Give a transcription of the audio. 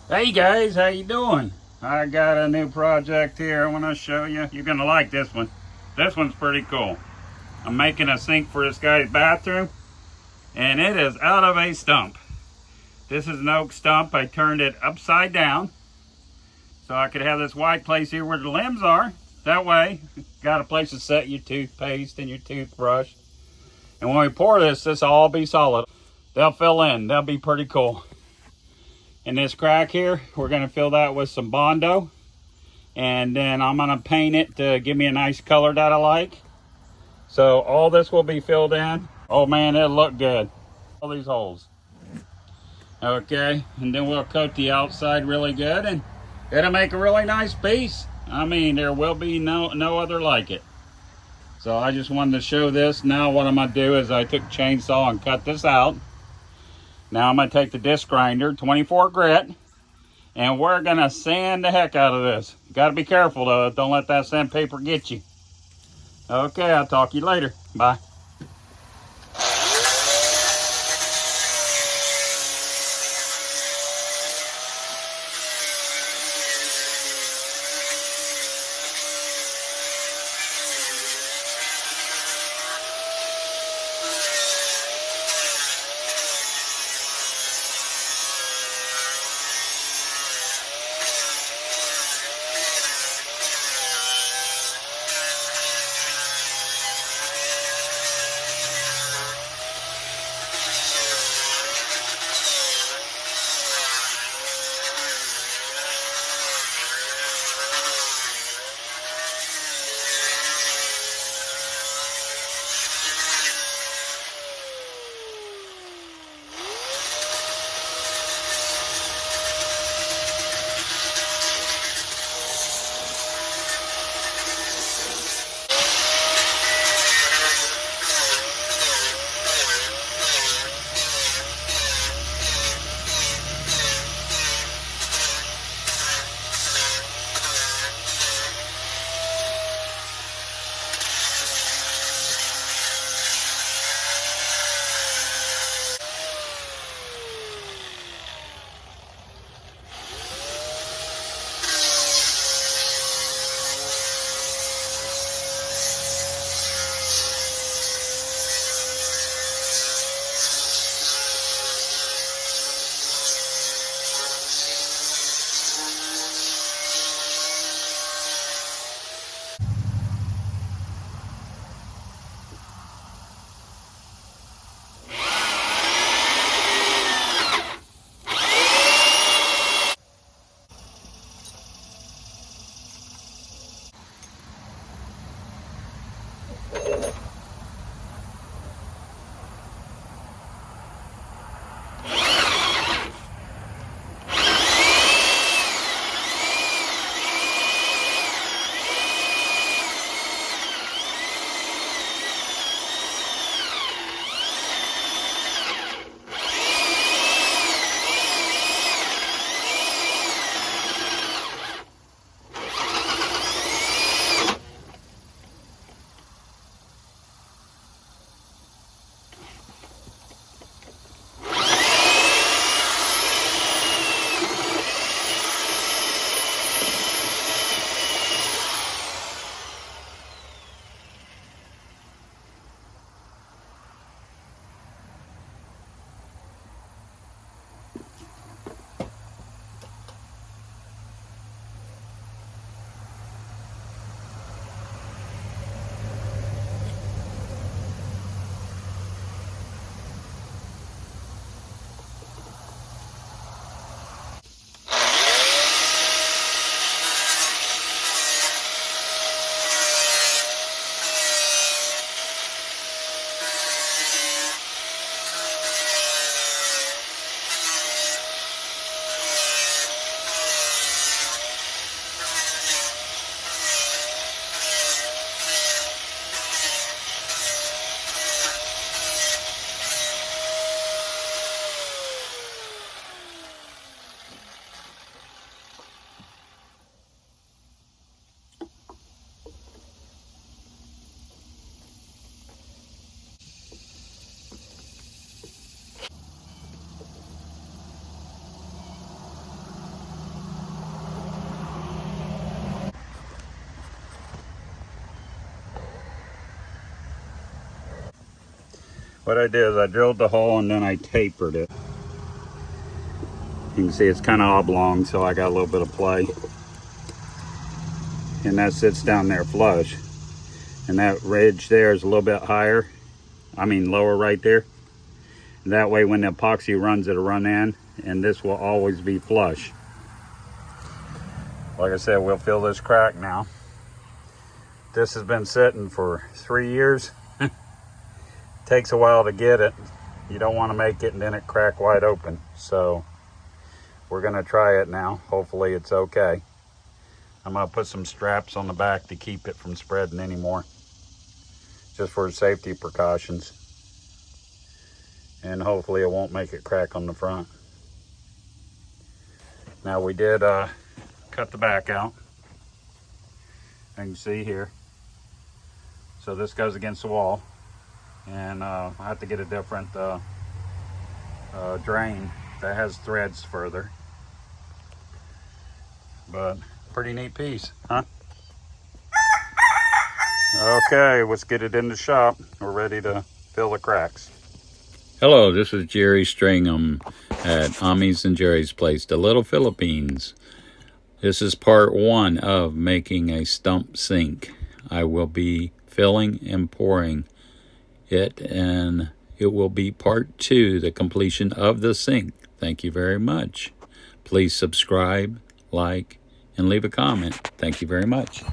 Hey guys, how you doing? I got a new project here I want to show you. You're going to like this one. This one's pretty cool. I'm making a sink for this guy's bathroom, and it is out of a stump. This is an oak stump. I turned it upside down so I could have this white place here where the limbs are. That way, got a place to set your toothpaste and your toothbrush. And when we pour this will all be solid. They'll fill in. They'll be pretty cool. And this crack here, we're going to fill that with some Bondo. And then I'm going to paint it to give me a nice color that I like. So all this will be filled in. Oh man, it'll look good. All these holes. Okay, and then we'll coat the outside really good, and it'll make a really nice piece. I mean, there will be no other like it. So I just wanted to show this. Now what I'm going to do is I took a chainsaw and cut this out. Now I'm going to take the disc grinder, 24 grit, and we're going to sand the heck out of this. Got to be careful though, don't let that sandpaper get you. Okay, I'll talk to you later. Bye. what I did is I drilled the hole and then I tapered it. You can see it's kind of oblong, so I got a little bit of play. And that sits down there flush. And that ridge there is a little bit higher. I mean lower right there. And that way when the epoxy runs, it'll run in, and this will always be flush. Like I said, we'll fill this crack now. This has been sitting for 3 years. Takes a while to get it. You don't want to make it and then it crack wide open. So we're gonna try it now. Hopefully it's okay. I'm gonna put some straps on the back to keep it from spreading anymore, just for safety precautions. And hopefully it won't make it crack on the front. Now we did cut the back out. You can see here. So this goes against the wall. And I have to get a different drain that has threads further. But pretty neat piece, huh? Okay, let's get it in the shop. We're ready to fill the cracks. Hello, this is Jerry Stringham at Amis and Jerry's Place, the Little Philippines. This is part 1 of making a stump sink. I will be filling and pouring it, and it will be part 2, the completion of the sink. Thank you very much. Please subscribe, like, and leave a comment. Thank you very much.